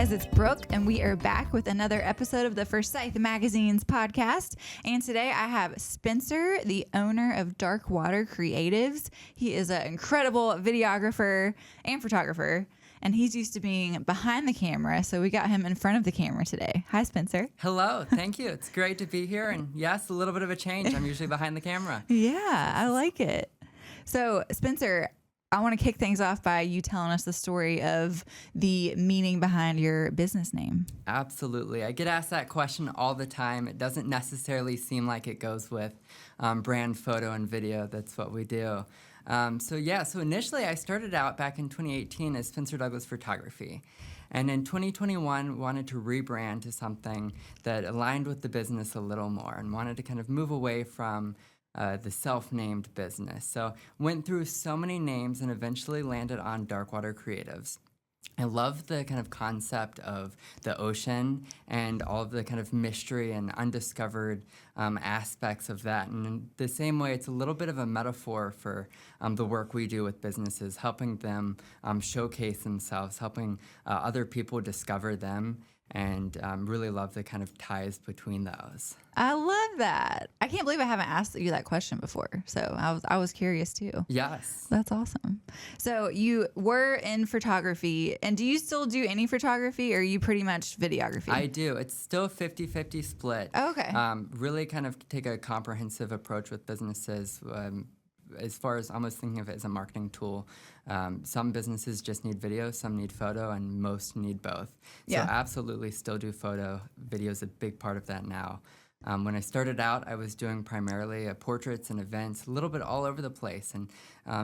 guys, it's Brooke, and we are back with another episode of the Forsyth Magazines podcast. And today I have Spencer, the owner of Dark Water Creatives. He is an incredible videographer and photographer, and he's used to being behind the camera, so we got him in front of the camera today. Hi, Spencer. Hello, thank you. It's great to be here, and yes, a little bit of a change. I'm usually behind the camera. Yeah, I like it. So, Spencer, I want to kick things off by you telling us the story of the meaning behind your business name. Absolutely. I get asked that question all the time. It doesn't necessarily seem like it goes with brand photo and video. That's what we do. So initially I started out back in 2018 as Spencer Douglas Photography. And in 2021, wanted to rebrand to something that aligned with the business a little more and wanted to kind of move away from the self-named business. So went through so many names and eventually landed on Dark Water Creatives. I love the kind of concept of the ocean and all of the kind of mystery and undiscovered aspects of that. And in the same way, it's a little bit of a metaphor for the work we do with businesses, helping them showcase themselves, helping other people discover them, and really love the kind of ties between those. I love that. I can't believe I haven't asked you that question before. So I was curious too. Yes. That's awesome. So you were in photography, and do you still do any photography, or are you pretty much videography? I do. It's still a 50-50 split. Oh, okay. Really kind of take a comprehensive approach with businesses. As far as almost thinking of it as a marketing tool. Some businesses just need video, some need photo, and most need both. So absolutely still do photo. Video is a big part of that now. When I started out, I was doing primarily portraits and events, a little bit all over the place, and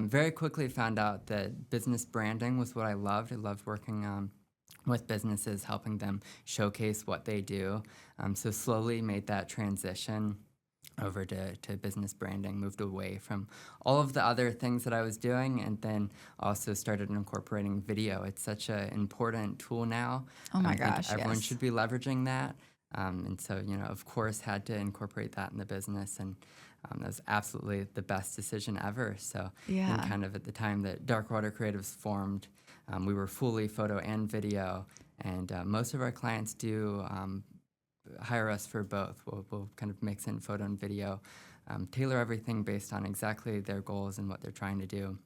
very quickly found out that business branding was what I loved. I loved working with businesses, helping them showcase what they do. So slowly made that transition over to business branding, moved away from all of the other things that I was doing, and then also started incorporating video. It's such an important tool now. Oh my gosh, everyone yes. should be leveraging that. And so, of course, had to incorporate that in the business, and that was absolutely the best decision ever. So and kind of at the time that Dark Water Creatives formed, we were fully photo and video, and most of our clients do hire us for both. We'll kind of mix in photo and video, tailor everything based on exactly their goals and what they're trying to do.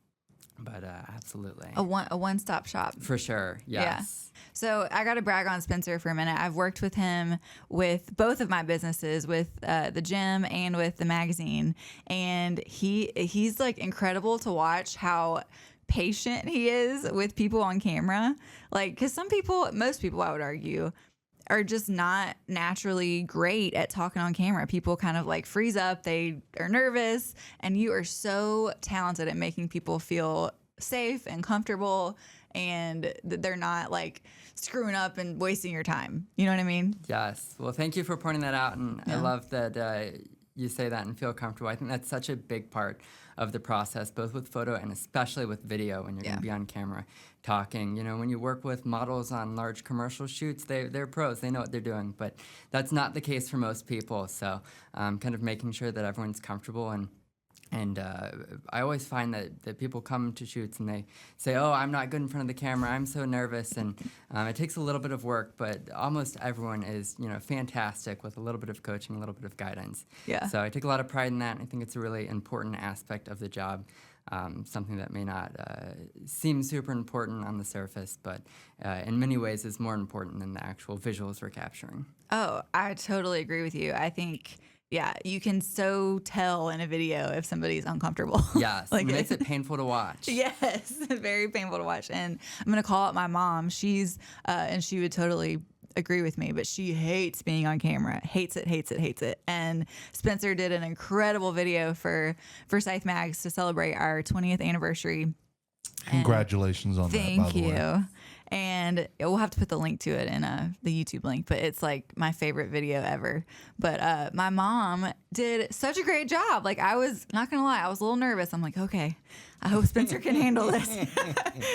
But absolutely. A one-stop shop. For sure, yes. Yeah. So I got to brag on Spencer for a minute. I've worked with him with both of my businesses, with the gym and with the magazine. And he's like incredible to watch how patient he is with people on camera. Like, because most people, I would argue, are just not naturally great at talking on camera. People kind of like freeze up, they are nervous, and you are so talented at making people feel safe and comfortable, and that they're not like screwing up and wasting your time. You know what I mean? Yes. Well, thank you for pointing that out, and I love that you say that and feel comfortable. I think that's such a big part of the process, both with photo and especially with video when you're going to be on camera talking. When you work with models on large commercial shoots, they're pros, they know what they're doing, but that's not the case for most people. So kind of making sure that everyone's comfortable, and I always find that people come to shoots and they say, oh, I'm not good in front of the camera, I'm so nervous, and it takes a little bit of work, but almost everyone is fantastic with a little bit of coaching, a little bit of guidance. Yeah. So I take a lot of pride in that, and I think it's a really important aspect of the job, something that may not seem super important on the surface, but in many ways is more important than the actual visuals we're capturing. Oh, I totally agree with you. I think... yeah, you can so tell in a video if somebody's uncomfortable. Yes, it makes it painful to watch. Yes, very painful to watch. And I'm going to call out my mom. She's, and she would totally agree with me, but she hates being on camera. Hates it. And Spencer did an incredible video for Forsyth Mags to celebrate our 20th anniversary. Congratulations on that, by the way. Thank you. And we'll have to put the link to it in the YouTube link, but it's like my favorite video ever. But my mom did such a great job. Like, I was not going to lie, I was a little nervous. I'm like, okay, I hope Spencer can handle this.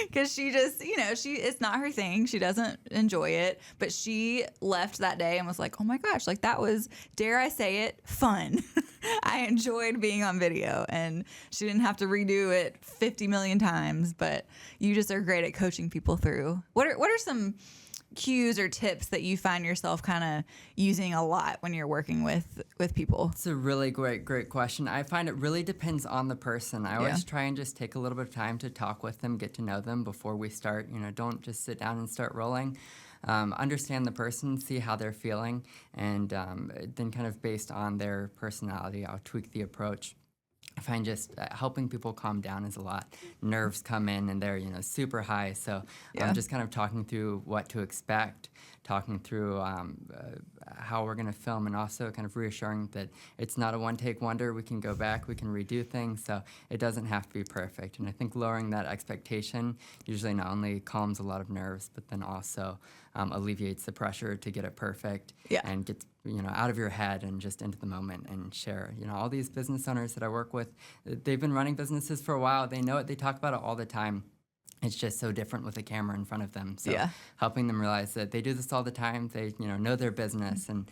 Because she just, it's not her thing. She doesn't enjoy it. But she left that day and was like, oh my gosh, like that was, dare I say it, fun. I enjoyed being on video, and she didn't have to redo it 50 million times. But you just are great at coaching people through. What are some cues or tips that you find yourself kind of using a lot when you're working with people? It's a really great question. I find it really depends on the person. I always try and just take a little bit of time to talk with them, get to know them before we start. Don't just sit down and start rolling. Understand the person, see how they're feeling, and then kind of based on their personality, I'll tweak the approach. I find just helping people calm down is a lot. Nerves come in and they're super high, so just kind of talking through what to expect, talking through how we're going to film, and also kind of reassuring that it's not a one-take wonder. We can go back, we can redo things, so it doesn't have to be perfect. And I think lowering that expectation usually not only calms a lot of nerves, but then also alleviates the pressure to get it perfect and gets out of your head and just into the moment and share. All these business owners that I work with, they've been running businesses for a while. They know it. They talk about it all the time. It's just so different with a camera in front of them. So helping them realize that they do this all the time. They know their business and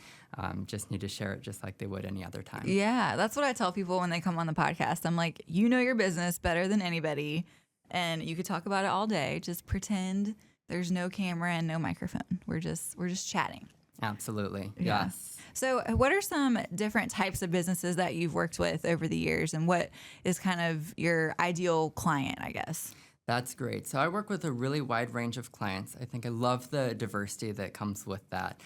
just need to share it just like they would any other time. Yeah, that's what I tell people when they come on the podcast. I'm like, you know your business better than anybody, and you could talk about it all day. Just pretend there's no camera and no microphone. We're just chatting. Absolutely. Yeah. Yes. So what are some different types of businesses that you've worked with over the years, and what is kind of your ideal client, I guess? That's great. So I work with a really wide range of clients. I think I love the diversity that comes with that.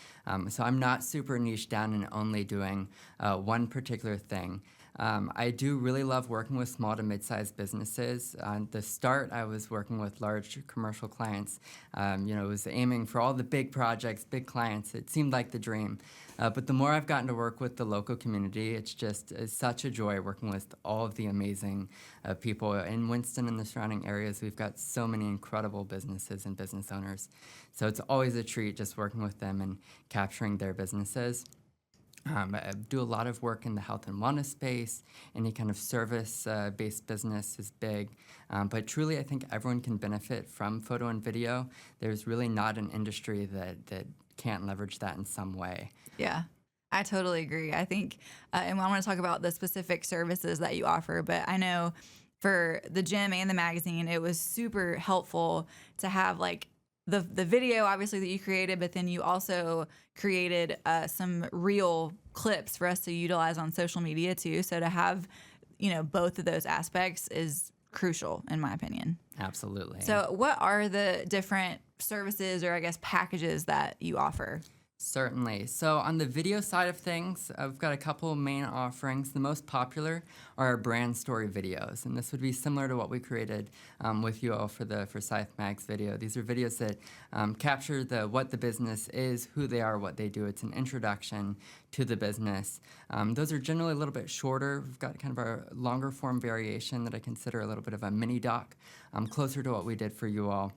So I'm not super niche down and only doing one particular thing. I do really love working with small to mid-sized businesses. On the start, I was working with large commercial clients. Was aiming for all the big projects, big clients. It seemed like the dream. But the more I've gotten to work with the local community, it's such a joy working with all of the amazing people in Winston and the surrounding areas. We've got so many incredible businesses and business owners. So it's always a treat just working with them and capturing their businesses. I do a lot of work in the health and wellness space. Any kind of service-based business is big. But truly, I think everyone can benefit from photo and video. There's really not an industry that can't leverage that in some way. Yeah, I totally agree. I think, and I want to talk about the specific services that you offer, but I know for the gym and the magazine, it was super helpful to have like the video, obviously, that you created, but then you also created some real clips for us to utilize on social media too. So to have, both of those aspects is crucial, in my opinion. Absolutely. So what are the different services or I guess packages that you offer? Certainly. So on the video side of things, I've got a couple of main offerings. The most popular are our brand story videos, and this would be similar to what we created with you all for the Forsyth Mag's video. These are videos that capture what the business is, who they are, what they do. It's an introduction to the business. Those are generally a little bit shorter. We've got kind of a longer form variation that I consider a little bit of a mini doc, closer to what we did for you all.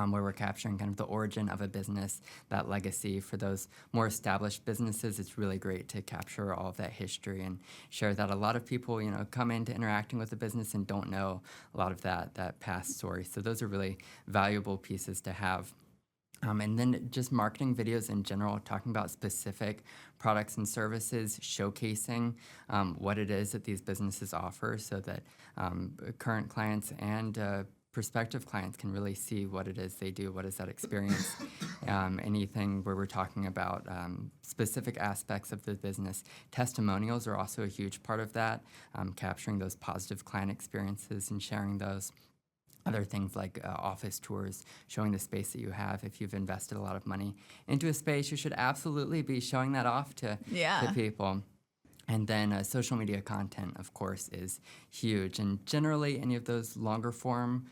Where we're capturing kind of the origin of a business, that legacy. For those more established businesses, it's really great to capture all of that history and share that. A lot of people, come into interacting with the business and don't know a lot of that past story. So those are really valuable pieces to have. And then just marketing videos in general, talking about specific products and services, showcasing what it is that these businesses offer so that current clients and prospective clients can really see what it is they do, what is that experience, anything where we're talking about specific aspects of the business. Testimonials are also a huge part of that, capturing those positive client experiences and sharing those. Other things like office tours, showing the space that you have. If you've invested a lot of money into a space, you should absolutely be showing that off to people. And then social media content, of course, is huge. And generally, any of those longer form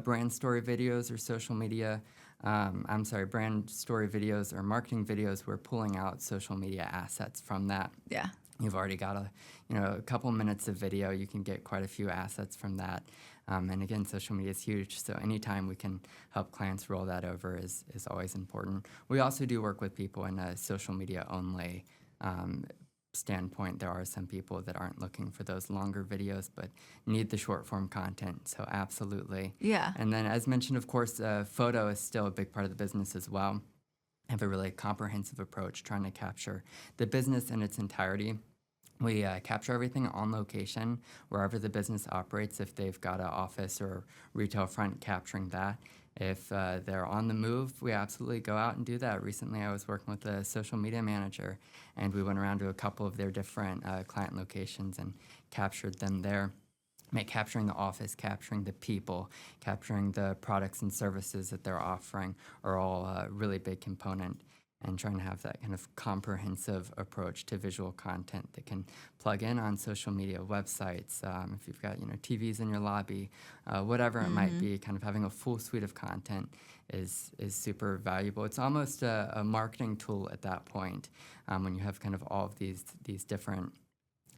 brand story videos or social media, brand story videos or marketing videos, we're pulling out social media assets from that. Yeah. You've already got a couple minutes of video. You can get quite a few assets from that. And again, social media is huge. So anytime we can help clients roll that over is always important. We also do work with people in a social media only standpoint. There are some people that aren't looking for those longer videos but need the short form content, so absolutely. Yeah. And then as mentioned, of course, photo is still a big part of the business as well. I have a really comprehensive approach trying to capture the business in its entirety. We capture everything on location, wherever the business operates. If they've got an office or retail front, capturing that. If they're on the move, we absolutely go out and do that. Recently, I was working with a social media manager, and we went around to a couple of their different client locations and captured them there. Capturing the office, capturing the people, capturing the products and services that they're offering are all a really big component, and trying to have that kind of comprehensive approach to visual content that can plug in on social media, websites, if you've got TVs in your lobby, whatever it might be, kind of having a full suite of content is super valuable. It's almost a marketing tool at that point, when you have kind of all of these different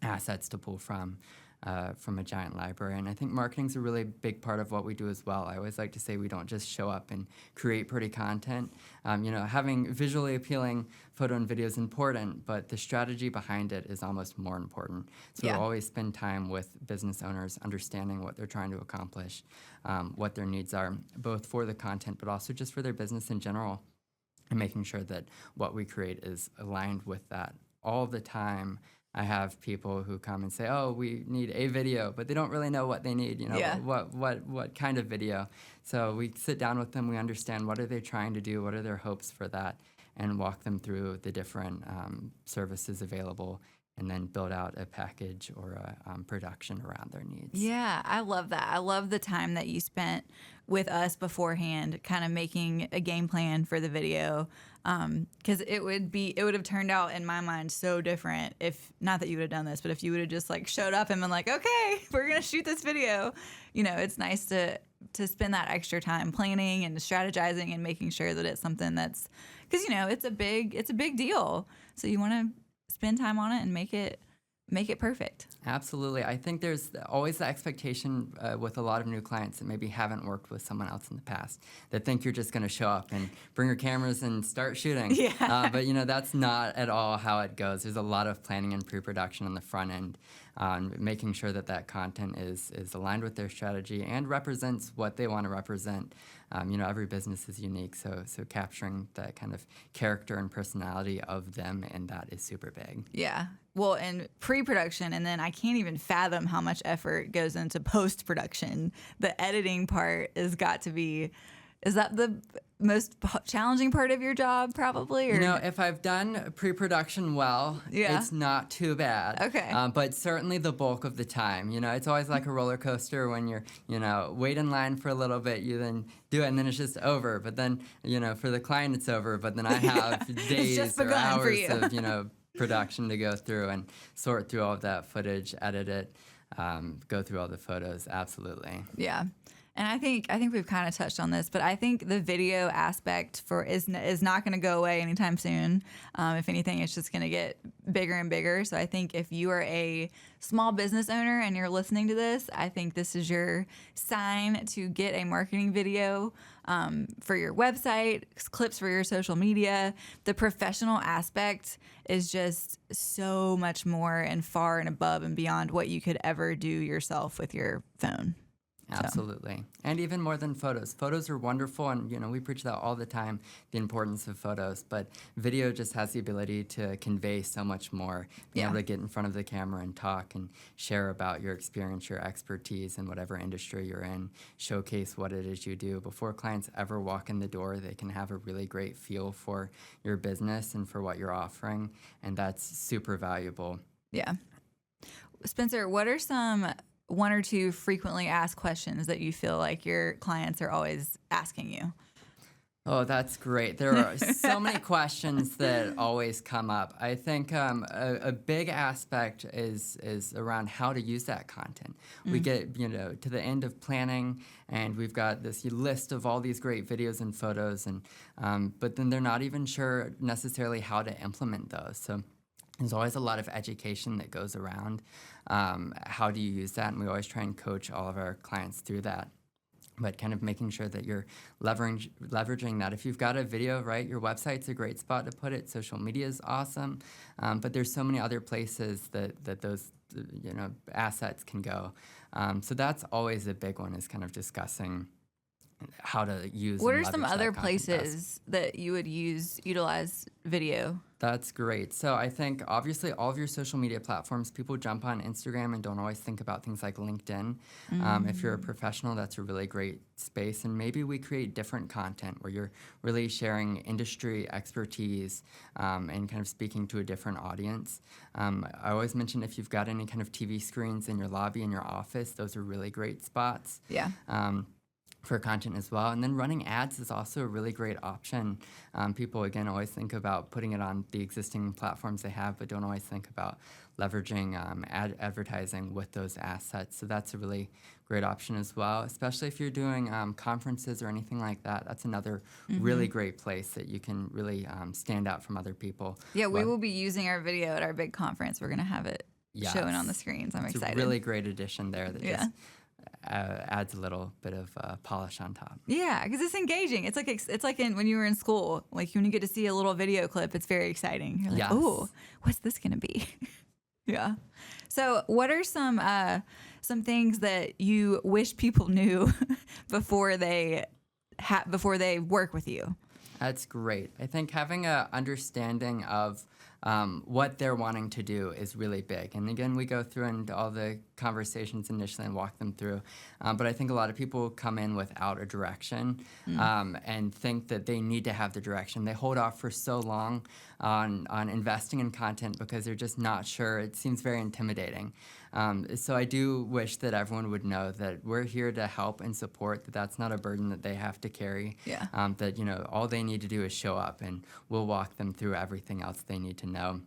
assets to pull from a giant library. And I think marketing's a really big part of what we do as well. I always like to say we don't just show up and create pretty content. Having visually appealing photo and video is important, but the strategy behind it is almost more important. So we always spend time with business owners understanding what they're trying to accomplish, what their needs are, both for the content, but also just for their business in general, and making sure that what we create is aligned with that. All the time, I have people who come and say, "Oh, we need a video," but they don't really know what they need. What kind of video. So we sit down with them. We understand what are they trying to do, what are their hopes for that, and walk them through the different services available, and then build out a package or a production around their needs. Yeah, I love that. I love the time that you spent with us beforehand, kind of making a game plan for the video. Because it would have turned out in my mind so different if, not that you would have done this, but if you would have just like showed up and been like, okay, we're gonna shoot this video. It's nice to spend that extra time planning and strategizing and making sure that it's something that's, because it's a big deal. So you want to spend time on it and make it perfect. Absolutely. I think there's always the expectation with a lot of new clients that maybe haven't worked with someone else in the past, that think you're just going to show up and bring your cameras and start shooting. Yeah. But that's not at all how it goes. There's a lot of planning and pre-production on the front end, making sure that content is aligned with their strategy and represents what they want to represent. Every business is unique, so capturing that kind of character and personality of them, and that is super big. Yeah. Well, and pre-production, and then I can't even fathom how much effort goes into post-production. The editing part has got to be, is that the most challenging part of your job, probably? Or? If I've done pre-production well, it's not too bad. Okay. But certainly the bulk of the time, it's always like a roller coaster when you're, wait in line for a little bit, you then do it, and then it's just over. But then, for the client, it's over. But then I have days or hours of, production to go through and sort through all of that footage, edit it, go through all the photos. Absolutely. Yeah. And I think we've kind of touched on this, but I think the video aspect is not going to go away anytime soon. If anything, it's just going to get bigger and bigger. So I think if you are a small business owner and you're listening to this, I think this is your sign to get a marketing video for your website, clips for your social media. The professional aspect is just so much more and far and above and beyond what you could ever do yourself with your phone. Absolutely. And even more than photos. Photos are wonderful, and we preach that all the time, the importance of photos, but video just has the ability to convey so much more. Being able to get in front of the camera and talk and share about your experience, your expertise in whatever industry you're in, showcase what it is you do. Before clients ever walk in the door, they can have a really great feel for your business and for what you're offering, and that's super valuable. Yeah. Spencer, what are some one or two frequently asked questions that you feel like your clients are always asking you? Oh, that's great. There are so many questions that always come up. I think a big aspect is around how to use that content. We get to the end of planning, and we've got this list of all these great videos and photos, and but then they're not even sure necessarily how to implement those. So there's always a lot of education that goes around how do you use that, and we always try and coach all of our clients through that. But kind of making sure that you're leveraging that. If you've got a video, right, your website's a great spot to put it. Social media is awesome, but there's so many other places that those assets can go. So that's always a big one, is kind of discussing how to use. What and are some leverage other that content best. places that you would utilize video? That's great. So I think obviously all of your social media platforms, people jump on Instagram and don't always think about things like LinkedIn. If you're a professional, that's a really great space. And maybe we create different content where you're really sharing industry expertise and kind of speaking to a different audience. I always mention if you've got any kind of TV screens in your lobby, in your office, those are really great spots. Yeah. For content as well. And then running ads is also a really great option. People, again, always think about putting it on the existing platforms they have, but don't always think about leveraging advertising with those assets. So that's a really great option as well, especially if you're doing conferences or anything like that. That's another really great place that you can really stand out from other people. Yeah, we will be using our video at our big conference. We're going to have it showing on the screens. I'm excited. It's a really great addition there that just adds a little bit of polish on top. Yeah, because it's engaging. It's like when you were in school, like when you get to see a little video clip, it's very exciting. You're like, oh, what's this gonna be? Yeah. So, what are some things that you wish people knew before they work with you? That's great. I think having an understanding of what they're wanting to do is really big. And again, we go through and all the conversations initially and walk them through. But I think a lot of people come in without a direction and think that they need to have the direction. They hold off for so long on investing in content because they're just not sure. It seems very intimidating. So I do wish that everyone would know that we're here to help and support, that that's not a burden that they have to carry. Yeah. That, all they need to do is show up and we'll walk them through everything else they need to know.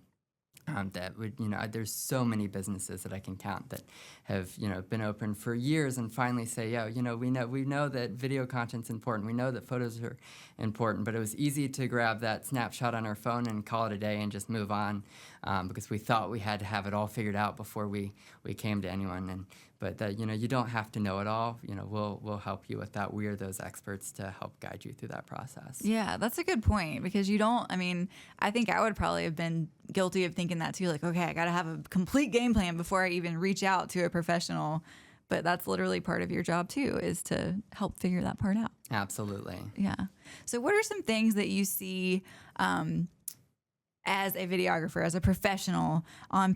That would, there's so many businesses that I can count that have, been open for years and finally say, we know that video content's important. We know that photos are important, but it was easy to grab that snapshot on our phone and call it a day and just move on because we thought we had to have it all figured out before we came to anyone. But that, you don't have to know it all. We'll help you with that. We are those experts to help guide you through that process. Yeah, that's a good point because I think I would probably have been guilty of thinking that too. Like, okay, I got to have a complete game plan before I even reach out to a professional. But that's literally part of your job too, is to help figure that part out. Absolutely. Yeah. So what are some things that you see as a videographer, as a professional, on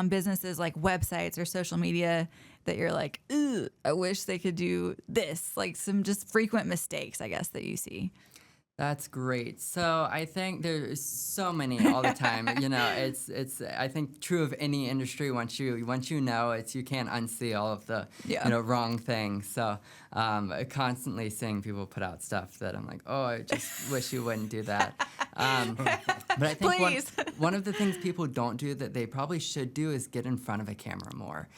businesses like websites or social media that you're like, ooh, I wish they could do this, like some just frequent mistakes, I guess, that you see? That's great. So I think there's so many all the time. It's I think true of any industry. Once you know it, you can't unsee all of the wrong things. So constantly seeing people put out stuff that I'm like, oh, I just wish you wouldn't do that. But I think one of the things people don't do that they probably should do is get in front of a camera more.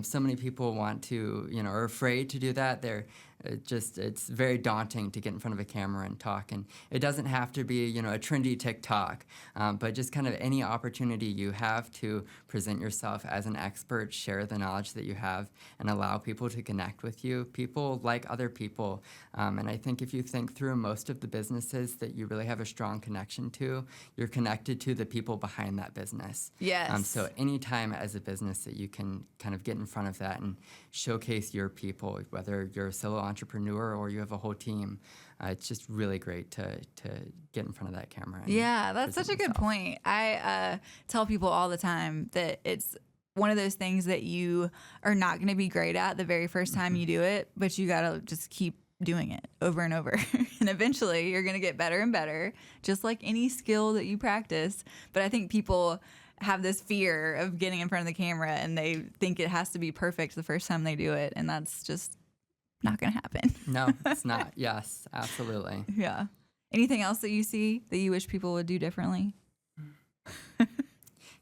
So many people want to, are afraid to do that. It's very daunting to get in front of a camera and talk. And it doesn't have to be, a trendy TikTok, but just kind of any opportunity you have to present yourself as an expert, share the knowledge that you have, and allow people to connect with you. People like other people. And I think if you think through most of the businesses that you really have a strong connection to, you're connected to the people behind that business. Yes. So anytime as a business that you can kind of get in front of that and showcase your people, whether you're a solo entrepreneur or you have a whole team, it's just really great to get in front of that camera. Yeah, that's such a good point. I tell people all the time that it's one of those things that you are not going to be great at the very first time you do it, but you got to just keep doing it over and over. And eventually you're going to get better and better, just like any skill that you practice. But I think people have this fear of getting in front of the camera and they think it has to be perfect the first time they do it. And that's just not going to happen. No, it's not. Yes, absolutely. Yeah. Anything else that you see that you wish people would do differently?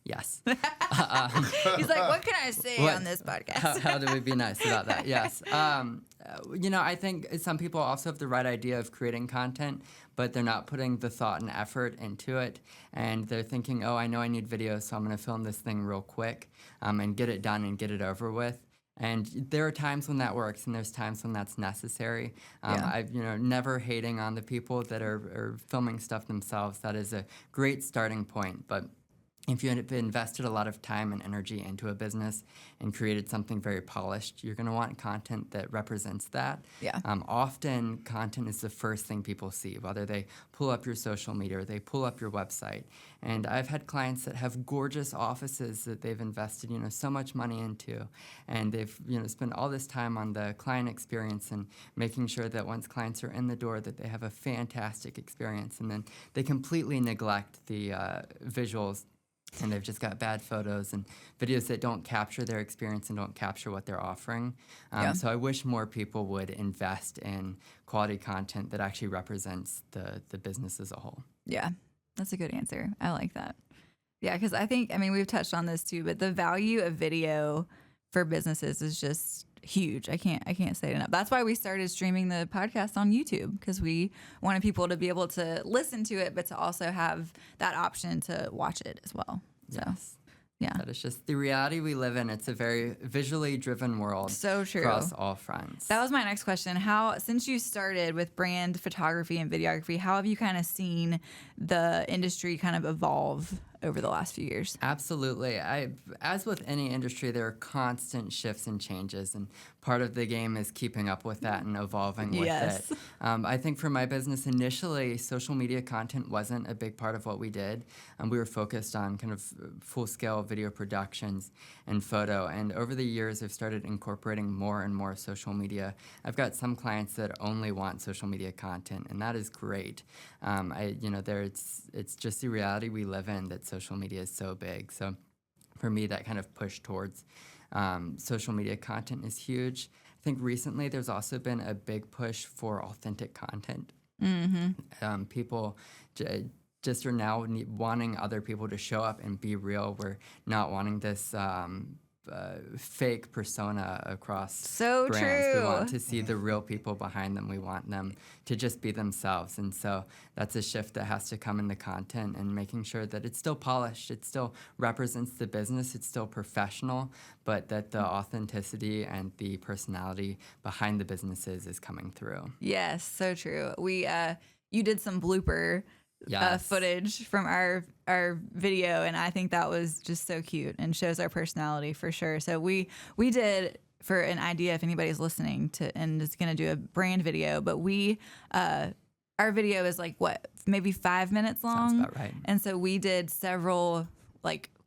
Yes. He's like, what can I say on this podcast? How do we be nice about that? Yes. I think some people also have the right idea of creating content, but they're not putting the thought and effort into it. And they're thinking, oh, I know I need video, so I'm going to film this thing real quick and get it done and get it over with. And there are times when that works, and there's times when that's necessary. I've never hating on the people that are filming stuff themselves. That is a great starting point, but if you have invested a lot of time and energy into a business and created something very polished, you're going to want content that represents that. Yeah. Often, content is the first thing people see, whether they pull up your social media or they pull up your website. And I've had clients that have gorgeous offices that they've invested, so much money into, and they've, spent all this time on the client experience and making sure that once clients are in the door, that they have a fantastic experience, and then they completely neglect the visuals. And they've just got bad photos and videos that don't capture their experience and don't capture what they're offering. So I wish more people would invest in quality content that actually represents the business as a whole. Yeah, that's a good answer. I like that. Yeah, because we've touched on this too, but the value of video for businesses is just huge. I can't say it enough. That's why we started streaming the podcast on YouTube, because we wanted people to be able to listen to it, but to also have that option to watch it as well. So, yes. Yeah. That is just the reality we live in. It's a very visually driven world. So true. Across all fronts. That was my next question. Since you started with brand photography and videography, how have you kind of seen the industry kind of evolve over the last few years? Absolutely. As with any industry, there are constant shifts and changes, and part of the game is keeping up with that and evolving with it. I think for my business, initially, social media content wasn't a big part of what we did. We were focused on kind of full-scale video productions and photo, and over the years, I've started incorporating more and more social media. I've got some clients that only want social media content, and that is great. It's just the reality we live in, that social media is so big. So for me, that kind of push towards social media content is huge. I think recently there's also been a big push for authentic content. Mm-hmm. People just are now wanting other people to show up and be real. We're not wanting this fake persona across so brands. True. We want to see the real people behind them. We want them to just be themselves. And so that's a shift that has to come in the content, and making sure that it's still polished, it still represents the business, it's still professional, but that the authenticity and the personality behind the businesses is coming through. Yes, so true. You did some blooper footage from our video, and I think that was just so cute and shows our personality for sure. So we did, for an idea, if anybody's listening to and is going to do a brand video, but our video is like maybe 5 minutes long. Sounds about right. And so we did several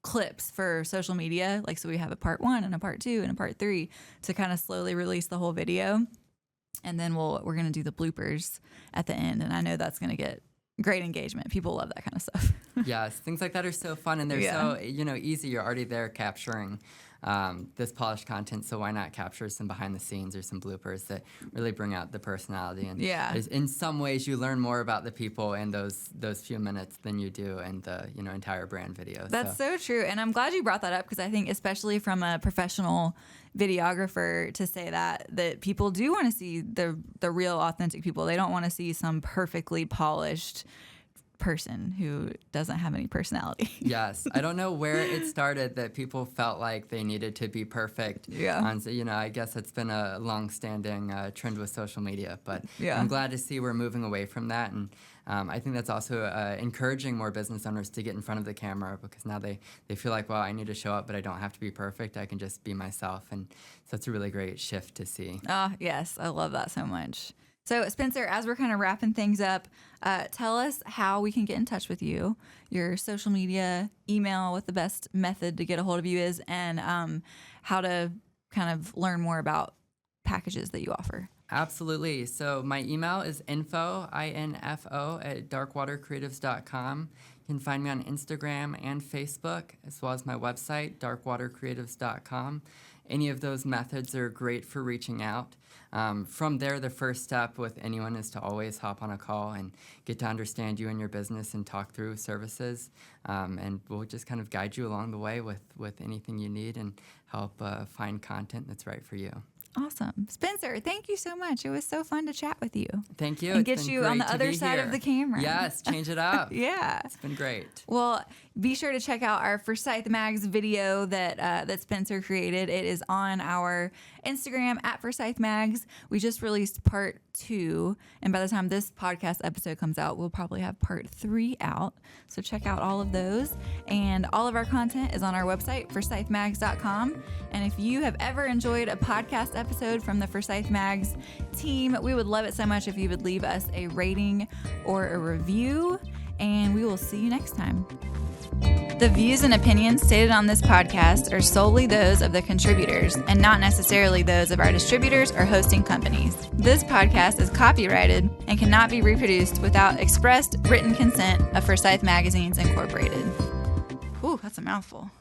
clips for social media, so we have a part 1 and a part 2 and a part 3 to kind of slowly release the whole video, and then we're going to do the bloopers at the end, and I know that's going to get great engagement. People love that kind of stuff. Yes, things like that are so fun, and they're so easy. You're already there capturing this polished content, so why not capture some behind the scenes or some bloopers that really bring out the personality? And in some ways, you learn more about the people in those few minutes than you do in the entire brand video. That's so true, and I'm glad you brought that up, because I think especially from a professional videographer to say that people do want to see the real authentic people. They don't want to see some perfectly polished person who doesn't have any personality. Yes. I don't know where it started that people felt like they needed to be perfect. Yeah. I guess it's been a long-standing trend with social media, but yeah. I'm glad to see we're moving away from that. And I think that's also encouraging more business owners to get in front of the camera, because now they feel like, well, I need to show up, but I don't have to be perfect. I can just be myself. And so it's a really great shift to see. Oh, yes. I love that so much. So, Spencer, as we're kind of wrapping things up, tell us how we can get in touch with you, your social media, email, what the best method to get a hold of you is, and how to kind of learn more about packages that you offer. Absolutely. So my email is info, I-N-F-O, at darkwatercreatives.com. You can find me on Instagram and Facebook, as well as my website, darkwatercreatives.com. Any of those methods are great for reaching out. From there, the first step with anyone is to always hop on a call and get to understand you and your business and talk through services. And we'll just kind of guide you along the way with anything you need and help find content that's right for you. Awesome. Spencer, thank you so much. It was so fun to chat with you. Thank you. And get you on the other side of the camera. Yes, change it up. Yeah. It's been great. Well, Be sure to check out our Forsyth Mags video that Spencer created. It is on our Instagram at Forsyth Mags. We just released part 2, and by the time this podcast episode comes out, we'll probably have part 3 out. So check out all of those. And all of our content is on our website, forsythmags.com. And if you have ever enjoyed a podcast episode from the Forsyth Mags team, we would love it so much if you would leave us a rating or a review. And we will see you next time. The views and opinions stated on this podcast are solely those of the contributors and not necessarily those of our distributors or hosting companies. This podcast is copyrighted and cannot be reproduced without expressed written consent of Forsyth Magazines Incorporated. Ooh, that's a mouthful.